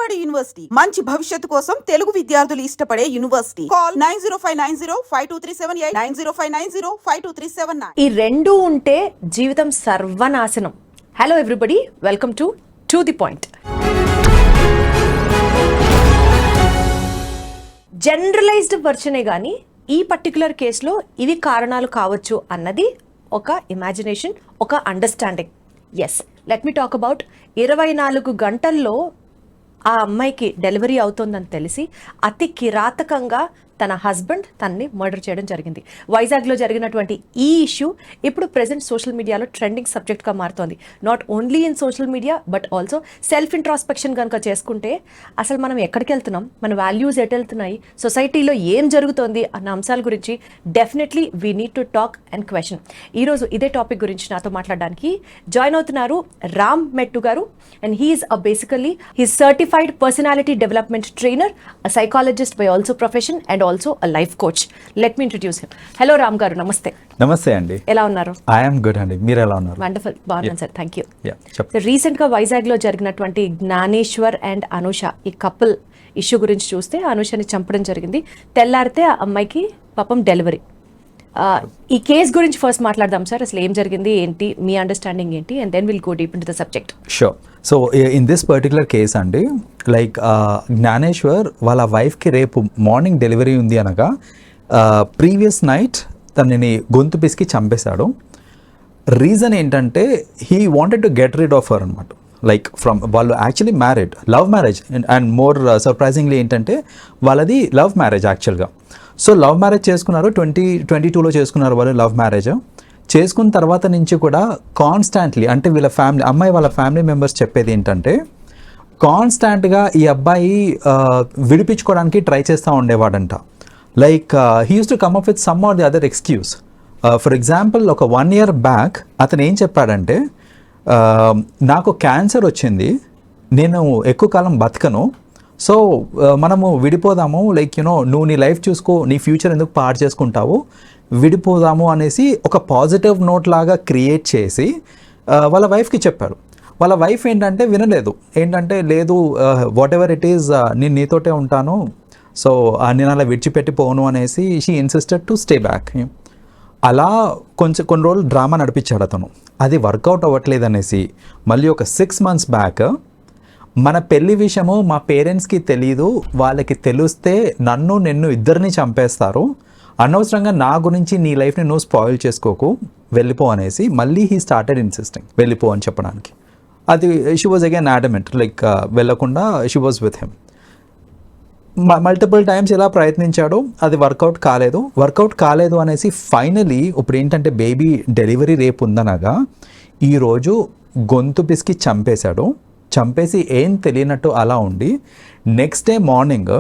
Vijayawada university మంచి భవిష్యత్తు కోసం తెలుగు విద్యార్థులు ఇష్టపడే యూనివర్సిటీ. కాల్ 9059052378 9059052379. ఈ రెండు ఉంటే జీవితం సర్వనాశనం. Hello everybody, welcome to the point. Generalized వర్షనే కానీ ఈ పర్టికులర్ కేసులో ఇవి కారణాలు కావచ్చు అన్నది ఒక ఇమాజినేషన్, ఒక understanding. Yes, let me talk about 24 గంటల్లో ఆ అమ్మాయికి డెలివరీ అవుతుందని తెలిసి అతి కిరాతకంగా తన హస్బెండ్ తనని మర్డర్ చేయడం జరిగింది. వైజాగ్లో జరిగినటువంటి ఈ ఇష్యూ ఇప్పుడు ప్రెసెంట్ సోషల్ మీడియాలో ట్రెండింగ్ సబ్జెక్ట్గా మారుతోంది. Not only in social media but also self introspection కనుక చేసుకుంటే అసలు మనం ఎక్కడికి వెళ్తున్నాం, మన వాల్యూస్ ఎటు వెళ్తున్నాయి, సొసైటీలో ఏం జరుగుతోంది అన్న అంశాల గురించి definitely we need to talk and question. ఈరోజు ఇదే టాపిక్ గురించి నాతో మాట్లాడడానికి జాయిన్ అవుతున్నారు Ram Mettu garu. And he is basically he's certified personality development trainer, a psychologist by also profession and also a life coach. Let me introduce him. Hello Ram garu, నమస్తే. నమస్తే అండి, ఎలా ఉన్నారు? ఐఎమ్ గుడ్ అండి, మీరు ఎలా ఉన్నారు? వండర్ఫుల్, బాగున్నాను సార్, థ్యాంక్ యూ. చెప్పండి. రీసెంట్గా వైజాగ్లో జరిగినటువంటి జ్ఞానేశ్వర్ అండ్ అనూష ఈ కపుల్ ఇష్యూ గురించి చూస్తే అనూషని చంపడం జరిగింది. తెల్లారితే ఆ అమ్మాయికి పాపం డెలివరీ. ఈ కేసు గురించి ఫస్ట్ మాట్లాడదాం సార్. అసలు ఏం జరిగింది, ఏంటి మీ అండర్స్టాండింగ్ ఏంటి, and then will go deep into the subject. Sure. So in this particular case అండి, లైక్ జ్ఞానేశ్వర్ వాళ్ళ వైఫ్కి రేపు మార్నింగ్ డెలివరీ ఉంది అనగా ప్రీవియస్ నైట్ తనని గొంతు పిసికి చంపేశాడు. రీజన్ ఏంటంటే he wanted to get rid of her అనమాట. లైక్ ఫ్రమ్ వాళ్ళు actually married, love marriage. And more surprisingly ఏంటంటే వాళ్ళది లవ్ మ్యారేజ్ యాక్చువల్గా. సో లవ్ మ్యారేజ్ చేసుకున్నారు, 2022లో చేసుకున్నారు వాళ్ళు లవ్ మ్యారేజ్. చేసుకున్న తర్వాత నుంచి కూడా కాన్స్టాంట్లీ, అంటే వీళ్ళ ఫ్యామిలీ, అమ్మాయి వాళ్ళ ఫ్యామిలీ మెంబర్స్ చెప్పేది ఏంటంటే కాన్స్టాంట్గా ఈ అబ్బాయి విడిపించుకోవడానికి ట్రై చేస్తూ ఉండేవాడంట. Like he used to come up with some or the other excuse. For example ఒక 1 year బ్యాక్ అతను ఏం చెప్పాడంటే, నాకు క్యాన్సర్ వచ్చింది, నేను ఎక్కువ కాలం బతకను, సో మనము విడిపోదాము, లైక్ నువ్వు నీ లైఫ్ చూసుకో, నీ ఫ్యూచర్ ఎందుకు పాడు చేసుకుంటావు, విడిపోదాము అనేసి ఒక పాజిటివ్ నోట్ లాగా క్రియేట్ చేసి వాళ్ళ వైఫ్కి చెప్పారు. వాళ్ళ వైఫ్ ఏంటంటే వినలేదు, ఏంటంటే లేదు వాట్ ఎవర్ ఇట్ ఈస్ నేను నీతోటే ఉంటాను, సో నేను అలా విడిచిపెట్టి పోను అనేసి she insisted to stay back. అలా కొన్ని రోజులు డ్రామా నడిపించాడు అతను. అది వర్కౌట్ అవ్వట్లేదు అనేసి మళ్ళీ ఒక 6 months బ్యాక్ మన పెళ్లి విషయము మా పేరెంట్స్కి తెలీదు, వాళ్ళకి తెలిస్తే నన్ను నిన్ను ఇద్దరిని చంపేస్తారు, అనవసరంగా నా గురించి నీ లైఫ్ని నువ్వు స్పాయిల్ చేసుకోకు, వెళ్ళిపో అనేసి మళ్ళీ హీ స్టార్టెడ్ ఇన్సిస్టింగ్ వెళ్ళిపో అని చెప్పడానికి. అది she was again adamant, like వెళ్ళకుండా she was with him. Multiple times ఇలా ప్రయత్నించాడు, అది వర్కౌట్ కాలేదు అనేసి ఫైనలీ ఇప్పుడు ఏంటంటే బేబీ డెలివరీ రేపు ఉందనగా ఈరోజు గొంతు పిసికి చంపేశాడు. చంపేసి ఏం తెలియనట్టు అలా ఉండి నెక్స్ట్ డే మార్నింగ్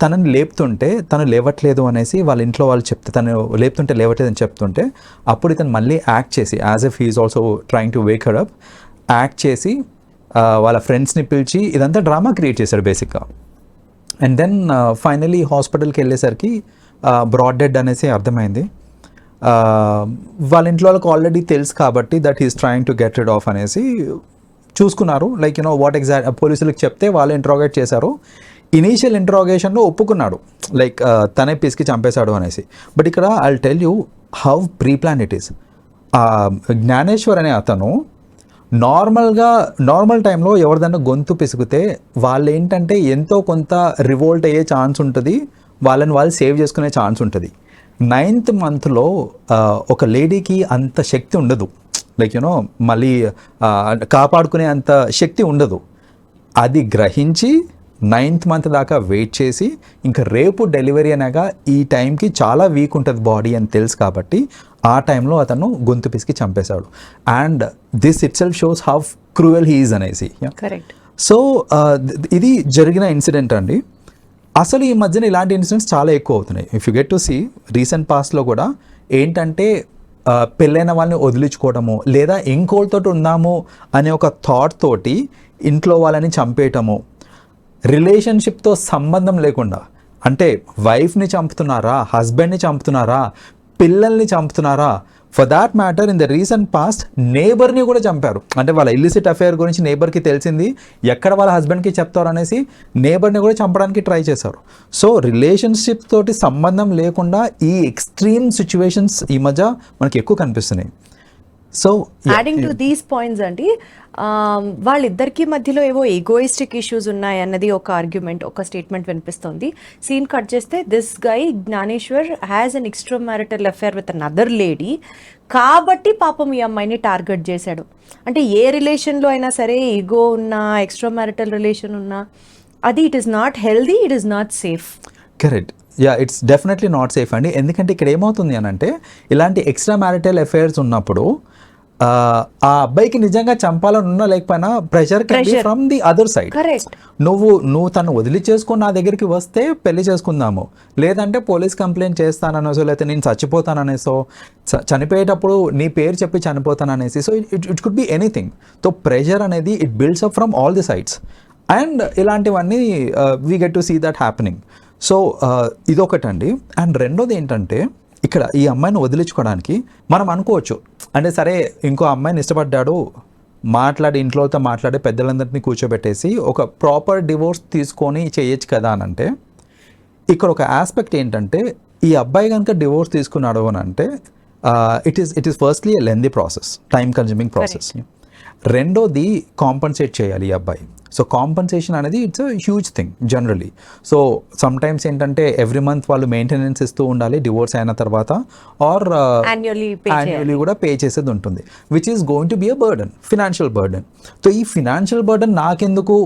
తనని లేపుతుంటే తను లేవట్లేదు అనేసి వాళ్ళ ఇంట్లో వాళ్ళు చెప్తే, తను లేపుతుంటే లేవట్లేదు అని చెప్తుంటే అప్పుడు ఇతను మళ్ళీ యాక్ట్ చేసి as if he is also trying to wake her up, act చేసి వాళ్ళ ఫ్రెండ్స్ని పిలిచి ఇదంతా డ్రామా క్రియేట్ చేశాడు బేసిక్గా. అండ్ దెన్ ఫైనలీ హాస్పిటల్కి వెళ్ళేసరికి బ్రాడ్ డెడ్ అనేసి అర్థమైంది. వాళ్ళ ఇంట్లో వాళ్ళకి ఆల్రెడీ తెలుసు కాబట్టి that he's trying to get rid of అనేసి చూసుకున్నారు. లైక్ వాట్ ఎగ్జాక్ట్ పోలీసులకు చెప్తే వాళ్ళు ఇంట్రాగేట్ చేశారు. ఇనీషియల్ ఇంట్రాగేషన్లో ఒప్పుకున్నాడు, లైక్ తనే పిసికి చంపేశాడు అనేసి. బట్ ఇక్కడ I will tell you how pre plan it is. Gyaneshwar అనే అతను నార్మల్ టైంలో ఎవరిదైనా గొంతు పిసిగితే వాళ్ళు ఏంటంటే ఎంతో కొంత రివోల్ట్ అయ్యే ఛాన్స్ ఉంటుంది, వాళ్ళని వాళ్ళు సేవ్ చేసుకునే ఛాన్స్ ఉంటుంది. 9th monthలో ఒక లేడీకి అంత శక్తి ఉండదు, లైక్ మళ్ళీ కాపాడుకునే అంత శక్తి ఉండదు. అది గ్రహించి 9th month దాకా వెయిట్ చేసి ఇంకా రేపు డెలివరీ అనగా ఈ టైంకి చాలా వీక్ ఉంటుంది బాడీ అని తెలుసు కాబట్టి ఆ టైంలో అతను గొంతు పిసికి చంపేశాడు. And this it self shows how cruel he is అనేసి. సో ఇది జరిగిన ఇన్సిడెంట్ అండి. అసలు ఈ మధ్యన ఇలాంటి ఇన్సిడెంట్స్ చాలా ఎక్కువ అవుతున్నాయి. If you get to see recent పాస్ట్లో కూడా ఏంటంటే పెళ్ళైన వాళ్ళని వదిలించుకోవటము, లేదా ఇంకోళ్ళతో ఉందాము అనే ఒక థాట్ తోటి ఇంట్లో వాళ్ళని చంపేయటము, రిలేషన్షిప్తో సంబంధం లేకుండా, అంటే వైఫ్ని చంపుతున్నారా, హస్బెండ్ని చంపుతున్నారా, పిల్లల్ని చంపుతున్నారా, for that matter in the recent past నేబర్ని కూడా చంపారు. అంటే వాళ్ళ ఇల్లిసిట్ అఫేర్ గురించి నేబర్కి తెలిసింది, ఎక్కడ వాళ్ళ హస్బెండ్కి చెప్తారు అనేసి నేబర్ని కూడా చంపడానికి ట్రై చేశారు. సో రిలేషన్షిప్ తోటి సంబంధం లేకుండా ఈ ఎక్స్ట్రీమ్ సిచ్యువేషన్స్ ఈ మధ్య మనకి ఎక్కువ కనిపిస్తున్నాయి. So adding to these points అండి, వాళ్ళిద్దరికి మధ్యలో ఏవో ఈగోయిస్టిక్ ఇష్యూస్ ఉన్నాయి అన్నది ఒక ఆర్గ్యుమెంట్, ఒక స్టేట్మెంట్ వినిపిస్తుంది. సీన్ కట్ చేస్తే this guy Gyaneshwar has an extra marital affair with another lady, కాబట్టి పాపం ఈ అమ్మాయిని టార్గెట్ చేశాడు. అంటే ఏ రిలేషన్లో అయినా సరే ఈగో ఉన్నా, ఎక్స్ట్రా మ్యారిటల్ రిలేషన్ ఉన్నా, అది it is not healthy, it is not safe. Correct. Yeah, it's definitely not safe అండి. ఎందుకంటే ఇక్కడ ఏమవుతుంది అని అంటే, ఇలాంటి ఎక్స్ట్రా మ్యారిటల్ అఫైర్స్ ఉన్నప్పుడు ఆ అబ్బాయికి నిజంగా చంపాలని ఉన్నా లేకపోయినా pressure from the other side. నువ్వు తను వదిలి చేసుకొని నా దగ్గరికి వస్తే పెళ్లి చేసుకుందాము, లేదంటే పోలీస్ కంప్లైంట్ చేస్తాననేసో, లేకపోతే నేను చచ్చిపోతాననేసో, చనిపోయేటప్పుడు నీ పేరు చెప్పి చనిపోతాననేసి. So it could be anything. So pressure అనేది it builds up from all the sides, and ఇలాంటివన్నీ we get to see that happening. So ఇదొకటండి. అండ్ రెండోది ఏంటంటే, ఇక్కడ ఈ అమ్మాయిని వదిలించుకోవడానికి మనం అనుకోవచ్చు, అంటే సరే ఇంకో అమ్మాయిని ఇష్టపడ్డాడు, మాట్లాడి ఇంట్లోతో మాట్లాడి పెద్దలందరినీ కూర్చోబెట్టేసి ఒక ప్రాపర్ డివోర్స్ తీసుకొని చేయొచ్చు కదా అని అంటే, ఇక్కడ ఒక ఆస్పెక్ట్ ఏంటంటే, ఈ అబ్బాయి కనుక డివోర్స్ తీసుకున్నాడు అని అంటే it is firstly a lengthy process, time consuming process. రెండోది కాంపన్సేట్ చేయాలి ఈ అబ్బాయి. సో కాంపన్సేషన్ అనేది it's a huge thing generally. So sometimes ఏంటంటే ఎవ్రీ మంత్ వాళ్ళు మెయింటెనెన్స్ ఇస్తూ ఉండాలి డివోర్స్ అయిన తర్వాత, ఆర్ యాన్యువల్లీ కూడా పే చేసేది ఉంటుంది, which is going to be a burden, financial burden. So ఈ ఫినాన్షియల్ బర్డన్ నాకెందుకు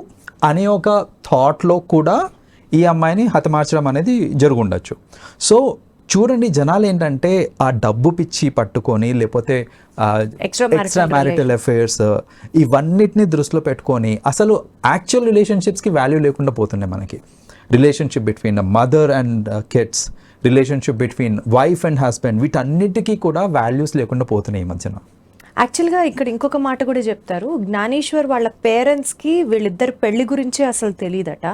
అనే ఒక థాట్లో కూడా ఈ అమ్మాయిని హతమార్చడం అనేది జరుగుండొచ్చు. సో చూడండి, జనాలు ఏంటంటే ఆ డబ్బు పిచ్చి పట్టుకొని, లేకపోతే ఎక్స్ట్రా మ్యారిటల్ అఫైర్స్, ఇవన్నిటిని దృష్టిలో పెట్టుకొని అసలు యాక్చువల్ రిలేషన్షిప్స్కి వాల్యూ లేకుండా పోతున్నాయి మనకి. Relationship between mother and kids, relationship between wife and husband, వీటన్నిటికీ కూడా వాల్యూస్ లేకుండా పోతున్నాయి ఈ మధ్యన. యాక్చువల్గా ఇక్కడ ఇంకొక మాట కూడా చెప్తారు, జ్ఞానేశ్వర్ వాళ్ళ పేరెంట్స్కి వీళ్ళిద్దరు పెళ్లి గురించి అసలు తెలియదట,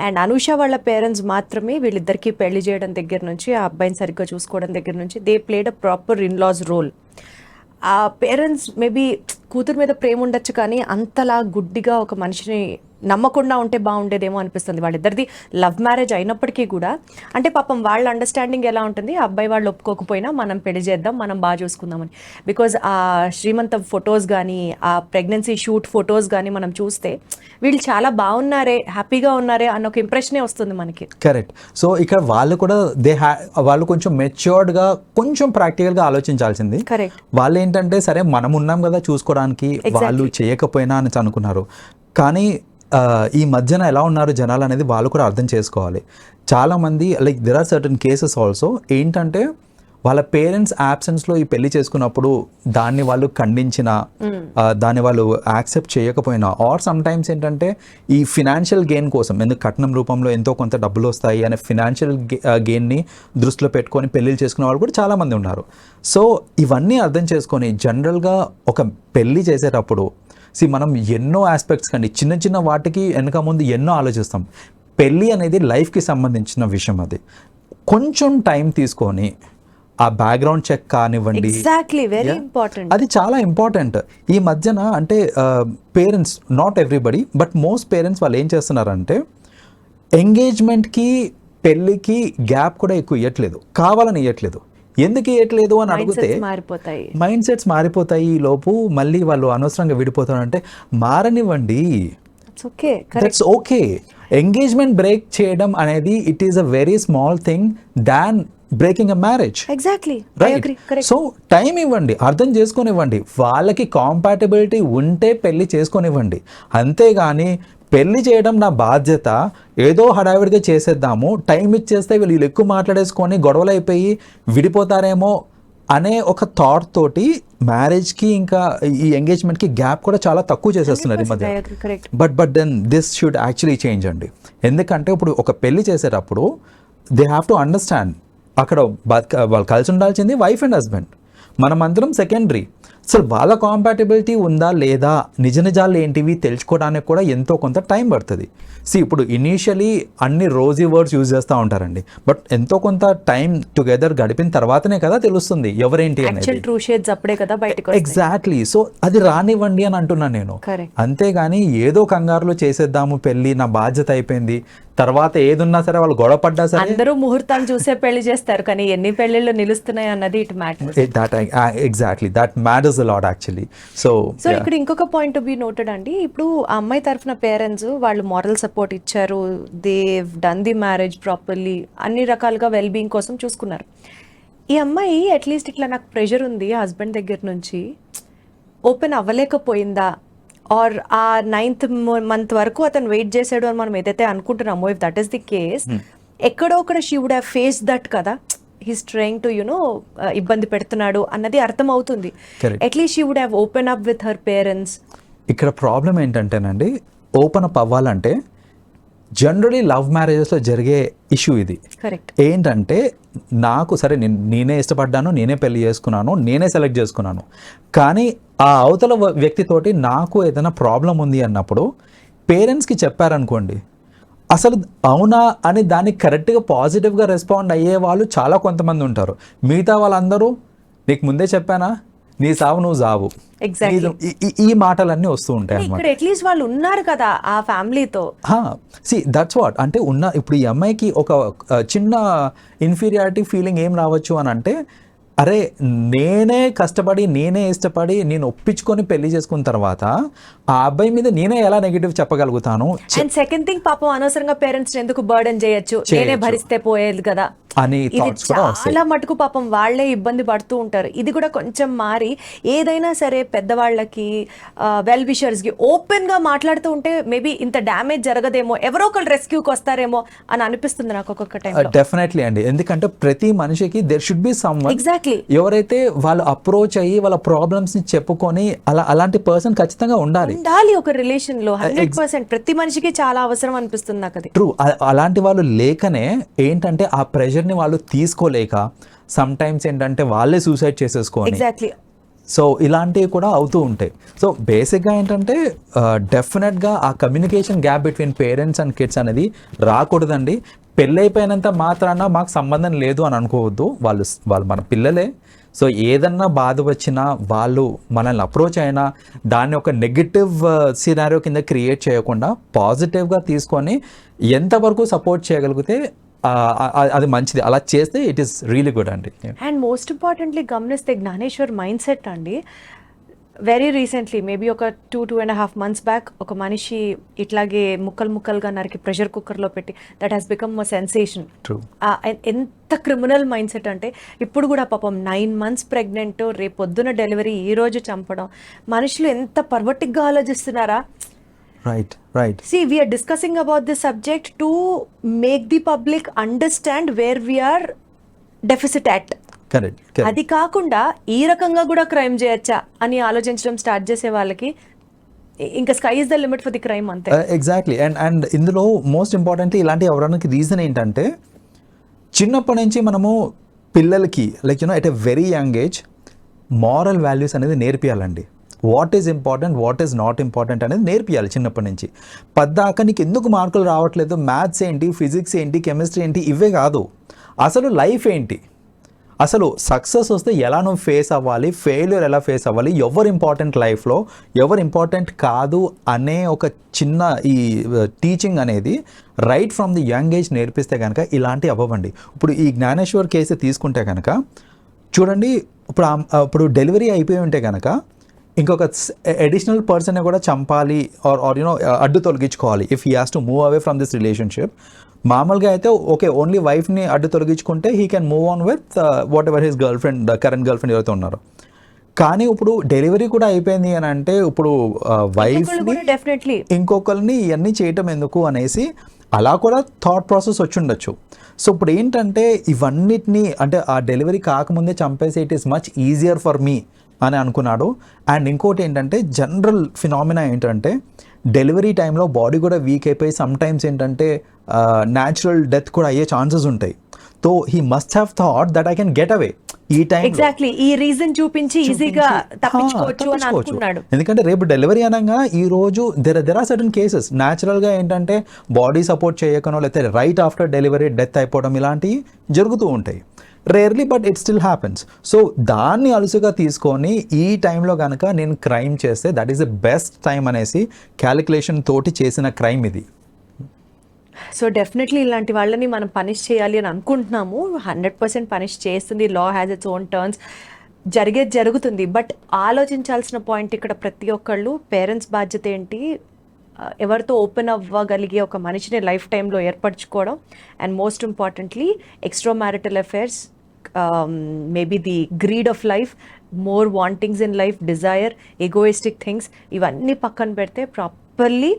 అండ్ అనూష వాళ్ళ పేరెంట్స్ మాత్రమే వీళ్ళిద్దరికి పెళ్లి చేయడం దగ్గర నుంచి, ఆ అబ్బాయిని సరిగ్గా చూసుకోవడం దగ్గర నుంచి they played a proper in laws role. ఆ పేరెంట్స్ మేబీ కూతురు మీద ప్రేమ ఉండొచ్చు, కానీ అంతలా గుడ్డిగా ఒక మనిషిని నమ్మకుండా ఉంటే బాగుండేదేమో అనిపిస్తుంది. వాళ్ళిద్దరిది లవ్ మ్యారేజ్ అయినప్పటికీ కూడా, అంటే పాపం వాళ్ళ అండర్స్టాండింగ్ ఎలా ఉంటుంది, అబ్బాయి వాళ్ళు ఒప్పుకోకపోయినా మనం పెళ్లి చేద్దాం, మనం బాగా చూసుకుందామని. బికాజ్ ఆ శ్రీమంతం ఫొటోస్ కానీ, ఆ ప్రెగ్నెన్సీ షూట్ ఫొటోస్ కానీ మనం చూస్తే వీళ్ళు చాలా బాగున్నారే, హ్యాపీగా ఉన్నారే అన్న ఒక ఇంప్రెషనే వస్తుంది మనకి. కరెక్ట్. సో ఇక్కడ వాళ్ళు కూడా వాళ్ళు కొంచెం మెచ్యూర్డ్గా, కొంచెం ప్రాక్టికల్గా ఆలోచించాల్సింది. కరెక్ట్. వాళ్ళు ఏంటంటే సరే మనం ఉన్నాం కదా చూసుకోవడానికి, వాళ్ళు చేయకపోయినా అని అనుకున్నారు. కానీ ఈ మధ్యన ఎలా ఉన్నారు జనాలు అనేది వాళ్ళు కూడా అర్థం చేసుకోవాలి. చాలామంది like there are certain cases also ఏంటంటే, వాళ్ళ పేరెంట్స్ యాబ్సెన్స్లో ఈ పెళ్లి చేసుకున్నప్పుడు దాన్ని వాళ్ళు ఖండించిన, దాన్ని వాళ్ళు యాక్సెప్ట్ చేయకపోయినా, ఆర్ సమ్ టైమ్స్ ఏంటంటే ఈ ఫినాన్షియల్ గెయిన్ కోసం, ఎందుకు కట్నం రూపంలో ఎంతో కొంత డబ్బులు వస్తాయి అనే ఫినాన్షియల్ గెయిన్ని దృష్టిలో పెట్టుకొని పెళ్ళిళ్ళు చేసుకునే వాళ్ళు కూడా చాలామంది ఉన్నారు. సో ఇవన్నీ అర్థం చేసుకొని జనరల్గా ఒక పెళ్ళి చేసేటప్పుడు మనం ఎన్నో ఆస్పెక్ట్స్ కండి, చిన్న చిన్న వాటికి వెనక ముందు ఎన్నో ఆలోచిస్తాం. పెళ్ళి అనేది లైఫ్కి సంబంధించిన విషయం. అది కొంచెం టైం తీసుకొని ఆ బ్యాక్గ్రౌండ్ చెక్ కానివ్వండి, అది చాలా ఇంపార్టెంట్. ఈ మధ్యన అంటే parents, not everybody but most parents వాళ్ళు ఏం చేస్తున్నారంటే, ఎంగేజ్మెంట్కి పెళ్ళికి గ్యాప్ కూడా ఎక్కువ ఇవ్వట్లేదు, కావాలని ఇవ్వట్లేదు. ఎందుకు ఇవ్వట్లేదు అని అడిగితే మైండ్ సెట్స్ మారిపోతాయి, ఈ లోపు మళ్ళీ వాళ్ళు అనవసరంగా విడిపోతారంటే మారనివ్వండి, దట్స్ ఓకే. ఎంగేజ్మెంట్ బ్రేక్ చేయడం అనేది it is a very small thing than breaking a marriage. Exactly, right. So time ఇవ్వండి, అర్థం చేసుకొనివ్వండి, వాళ్ళకి కాంపాటబిలిటీ ఉంటే పెళ్లి చేసుకొనివ్వండి. అంతేగాని పెళ్లి చేయడం నా బాధ్యత, ఏదో హడావిడిగా చేసేద్దాము, టైం ఇచ్చేస్తే వీళ్ళు ఎక్కువ మాట్లాడేసుకొని గొడవలు అయిపోయి విడిపోతారేమో అనే ఒక థాట్ తోటి మ్యారేజ్కి ఇంకా ఈ ఎంగేజ్మెంట్కి గ్యాప్ కూడా చాలా తక్కువ చేసేస్తున్నారు ఈ మధ్య. But then this should actually change అండి. ఎందుకంటే ఇప్పుడు ఒక పెళ్లి చేసేటప్పుడు దే హ్యావ్ టు అండర్స్టాండ్, అక్కడ వాళ్ళు కలిసి ఉండాల్సింది వైఫ్ అండ్ హస్బెండ్, మనమందరం సెకండరీ. అసలు వాళ్ళ కాంపాటబిలిటీ ఉందా లేదా, నిజ నిజాలు ఏంటివి తెలుసుకోవడానికి కూడా ఎంతో కొంత టైం పడుతుంది. ఇప్పుడు ఇనీషియలీ అన్ని రోజీ వర్డ్స్ యూజ్ చేస్తూ ఉంటారండి, బట్ ఎంతో కొంత టైం టుగెదర్ గడిపిన తర్వాతనే కదా తెలుస్తుంది ఎవరేంటి అనేది. ట్రూ షేడ్స్ అప్పుడే కదా బయటకు. ఎగ్జాక్ట్లీ. సో అది రానివ్వండి అని అంటున్నాను నేను. అంతేగాని ఏదో కంగారులో చేసేద్దాము పెళ్ళి, నా బాధ్యత అయిపోయింది, తర్వాత ఏదున్నా సరే వాళ్ళు గొడవ పడ్డా సరే. అందరూ ముహూర్తాలు చూసే పెళ్లి చేస్తారు, కానీ ఎన్ని పెళ్లిళ్ళు నిలుస్తున్నాయి అన్నది it matters. Exactly that matters a lot actually. So ఇక్కడ ఇంకొక పాయింట్ టు బి నోటెడ్ అండి. ఇప్పుడు ఆ అమ్మాయి తరఫున పేరెంట్స్ వాళ్ళు మారల్ సపోర్ట్ ఇచ్చారు, Dev done the marriage properly, అన్ని రకాలుగా వెల్ బీయింగ్ కోసం చూసుకున్నారు. ఈ అమ్మాయి అట్లీస్ట్ ఇట్లా నాకు ప్రెషర్ ఉంది హస్బెండ్ దగ్గర నుంచి, ఓపెన్ అవ్వలేకపోయిందా, ఆర్ ఆ 9th month వరకు అతను వెయిట్ చేశాడు అని మనం ఏదైతే అనుకుంటున్నామో, if that is the case, ఎక్కడో ఒకడ she would have face that కదా, హీస్ ట్రైయింగ్ టు ఇబ్బంది పెడుతున్నాడు అన్నది అర్థం అవుతుంది. At least she would have open up with her parents. ఇక్కడ ప్రాబ్లం ఏంటంటేనండి, ఓపెన్ అప్ అవ్వాలంటే జనరలీ లవ్ మ్యారేజెస్లో జరిగే ఇష్యూ ఇది. ఏంటంటే నాకు సరే నేనే ఇష్టపడ్డాను, నేనే పెళ్లి చేసుకున్నాను, నేనే సెలెక్ట్ చేసుకున్నాను, కానీ ఆ అవతల వ్యక్తితోటి నాకు ఏదైనా ప్రాబ్లం ఉంది అన్నప్పుడు పేరెంట్స్కి చెప్పారనుకోండి, అసలు అవునా అని దానికి కరెక్ట్గా పాజిటివ్గా రెస్పాండ్ అయ్యే వాళ్ళు చాలా కొంతమంది ఉంటారు. మిగతా వాళ్ళందరూ నీకు ముందే చెప్పానా, నీ సావు నువ్వు సావు, ఈ మాటలన్నీ వస్తూ ఉంటాయి అన్నమాట. అట్లీస్ట్ వాళ్ళు ఉన్నారు కదా ఆ ఫ్యామిలీతో. దట్స్ వాట్ అంటే ఇప్పుడు ఈ అమ్మాయికి ఒక చిన్న ఇన్ఫీరియారిటీ ఫీలింగ్ ఏం రావచ్చు అని అంటే, అరే నేనే కష్టపడి నేనే ఇష్టపడి నేను ఒప్పించుకొని పెళ్లి చేసుకున్న తర్వాత ఆ అబ్బాయి మీద నేనే ఎలా నెగిటివ్ చెప్పగలుగుతాను. అండ్ సెకండ్ థింగ్, పాపం అనవసరంగా పేరెంట్స్ ఎందుకు బర్డెన్ చేయొచ్చు, నేనే భరిస్తే పోయేది కదా అని థాట్స్ కూడా వస్తాయి. చాలా మటుకు పాపం వాళ్ళే ఇబ్బంది పడుతూ ఉంటారు. ఇది కూడా కొంచెం మారి ఏదైనా సరే పెద్దవాళ్ళకి వెల్ విషర్స్ కి ఓపెన్ గా మాట్లాడుతూ ఉంటే మేబీ ఇంత డ్యామేజ్ జరగదేమో, ఎవరో ఒకళ్ళు రెస్క్యూకి వస్తారేమో అని అనిపిస్తుంది నాకు ఒక్కొక్క టైం. డెఫినెట్లీ అండి, ఎందుకంటే ప్రతి మనిషికి there should be someone, exactly, ఎవరైతే వాళ్ళు అప్రోచ్ అయ్యి వాళ్ళ ప్రాబ్లమ్స్ ని చెప్పుకొని అలాంటి పర్సన్ ఖచ్చితంగా ఉండాలి ఒక రిలేషన్ లో. 100% ప్రతి మనిషికి చాలా అవసరం అనిపిస్తుంది నాకు అది. ట్రూ. అలాంటి వాళ్ళు లేకనే ఏంటంటే ఆ ప్రెషర్ ని వాళ్ళు తీసుకోలేక సమ్ టైమ్స్ ఏంటంటే వాళ్ళే సూసైడ్ చేసేసుకోవాలి. ఎగ్జాక్ట్లీ. సో ఇలాంటివి కూడా అవుతూ ఉంటాయి. సో బేసిక్గా ఏంటంటే డెఫినెట్గా ఆ communication gap between parents and kids అనేది రాకూడదండి. పెళ్ళైపోయినంత మాత్రాన మాకు సంబంధం లేదు అని అనుకోవద్దు. వాళ్ళు మన పిల్లలే. సో ఏదన్నా బాధ వచ్చినా వాళ్ళు మనల్ని అప్రోచ్ అయినా దాన్ని ఒక నెగిటివ్ సినారియో కింద క్రియేట్ చేయకుండా పాజిటివ్గా తీసుకొని ఎంతవరకు సపోర్ట్ చేయగలిగితే అది మంచిది. అలా చేస్తే ఇట్ ఈస్ రియలీ గుడ్ అండి. అండ్ మోస్ట్ ఇంపార్టెంట్లీ గమనిస్తే జ్ఞానేశ్వర్ మైండ్ సెట్ అండి, వెరీ రీసెంట్లీ మేబీ ఒక 2.5 months బ్యాక్ ఒక మనిషి ఇట్లాగే ముక్కలుగా నరికి ప్రెషర్ కుక్కర్లో పెట్టి that has become a sensation. ఎంత క్రిమినల్ మైండ్ సెట్ అంటే, ఇప్పుడు కూడా పాపం 9 months ప్రెగ్నెంట్, రేపు పొద్దున డెలివరీ, ఈ రోజు చంపడం. మనుషులు ఎంత పర్వర్టిక్గా ఆలోచిస్తున్నారా. Right. See, we are discussing about this subject to make the public understand where we are deficit at. Correct. అది కాకుండా ఈ రకంగా కూడా క్రైమ్ చేయొచ్చా అని ఆలోచించడం స్టార్ట్ చేసే వాళ్ళకి ఇంకా sky is the limit for the crime అంతే. ఎగ్జాక్ట్లీ. అండ్ ఇందులో మోస్ట్ ఇంపార్టెంట్లీ ఇలాంటి ఎవరికి రీజన్ ఏంటంటే, చిన్నప్పటి నుంచి మనము పిల్లలకి at a very young age moral values అనేది నేర్పియాలండి. What is important, what is not important అనేది నేర్పియాలి చిన్నప్పటి నుంచి. పద్దాక నీకు ఎందుకు మార్కులు రావట్లేదు, మ్యాథ్స్ ఏంటి, ఫిజిక్స్ ఏంటి, కెమిస్ట్రీ ఏంటి, ఇవే కాదు, అసలు లైఫ్ ఏంటి, అసలు సక్సెస్ వస్తే ఎలా నువ్వు ఫేస్ అవ్వాలి, ఫెయిల్యూర్ ఎలా ఫేస్ అవ్వాలి, ఎవరు ఇంపార్టెంట్ లైఫ్లో, ఎవరు ఇంపార్టెంట్ కాదు అనే ఒక చిన్న ఈ టీచింగ్ అనేది right from the young age నేర్పిస్తే కనుక ఇలాంటివి అవ్వండి. ఇప్పుడు ఈ జ్ఞానేశ్వర్ కేసు తీసుకుంటే కనుక చూడండి, ఇప్పుడు డెలివరీ అయిపోయి ఉంటే కనుక ఇంకొక అడిషనల్ పర్సన్ కూడా చంపాలి ఆర్ అడ్డు తొలగించుకోవాలి if he has to move away from this relationship. మామూలుగా అయితే ఓకే, ఓన్లీ వైఫ్ని అడ్డు తొలగించుకుంటే he can move on with whatever his current girlfriend ఎవరైతే ఉన్నారో. కానీ ఇప్పుడు డెలివరీ కూడా అయిపోయింది అని అంటే ఇప్పుడు వైఫ్ని ఇంకొకరిని ఇవన్నీ చేయటం ఎందుకు అనేసి అలా కూడా థాట్ ప్రాసెస్ వచ్చి ఉండొచ్చు. సో ఇప్పుడు ఏంటంటే ఇవన్నిటినీ అంటే ఆ డెలివరీ కాకముందే చంపేసి it is much easier for me అని అనుకున్నాడు. అండ్ ఇంకోటి ఏంటంటే జనరల్ ఫినామినా ఏంటంటే డెలివరీ టైంలో బాడీ కూడా వీక్ అయిపోయి సమ్ టైమ్స్ ఏంటంటే న్యాచురల్ డెత్ కూడా అయ్యే ఛాన్సెస్ ఉంటాయి. So he must have thought that I can get away. ఈ టైం ఎగ్జాక్ట్లీ ఈ రీజన్ చూపించి ఈజీగా తప్పించుకోవచ్చు అని అనుకున్నాడు. ఎందుకంటే రేపు డెలివరీ అనగా ఈ రోజు దెర్ ఆర్ సర్టన్ కేసెస్ న్యాచురల్గా ఏంటంటే బాడీ సపోర్ట్ చేయకనో లేకపోతే రైట్ ఆఫ్టర్ డెలివరీ డెత్ అయిపోవడం ఇలాంటివి జరుగుతూ ఉంటాయి. Rarely but it still happens. So దాన్ని అలుసుగా తీసుకొని ఈ టైంలో కనుక నేను క్రైమ్ చేస్తే that is the best time అనేసి క్యాలిక్యులేషన్ తోటి చేసిన క్రైమ్ ఇది. సో డెఫినెట్లీ ఇలాంటి వాళ్ళని మనం పనిష్ చేయాలి అని అనుకుంటున్నాము. 100% పనిష్ చేస్తుంది. లా హ్యాజ్ ఇట్స్ ఓన్ టర్న్స్. జరిగేది జరుగుతుంది. బట్ ఆలోచించాల్సిన పాయింట్ ఇక్కడ ప్రతి ఒక్కళ్ళు పేరెంట్స్ బాధ్యత ఏంటి, ఎవరితో ఓపెన్ అవ్వగలిగే ఒక మనిషిని లైఫ్ టైంలో ఏర్పరచుకోవడం, and most importantly extramarital affairs, maybe the greed of life, more wantings in life, desire, egoistic things ఇవన్నీ పక్కన పెడితే ప్రాపర్లీ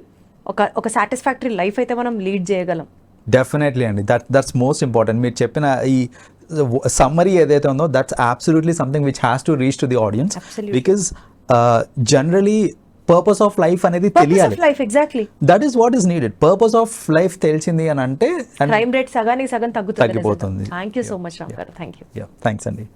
ఒక సాటిస్ఫాక్టరీ లైఫ్ అయితే మనం లీడ్ చేయగలం. డెఫినెట్లీ అండి, దట్స్ మోస్ట్ ఇంపార్టెంట్. మీరు చెప్పిన ఈ సమ్మరీ ఏదైతే ఉందో that's absolutely something which has to reach to the audience. Because generally purpose of life అనేది తెలియాలి. Exactly that is what is needed. Purpose of life తెలిసింది అని అంటే క్రైమ్ రేట్ సగానికి సగం తగ్గిపోతుంది. తగ్గిపోతుంది. Thank you so much Ram garu. Thank you. Thanks అండి.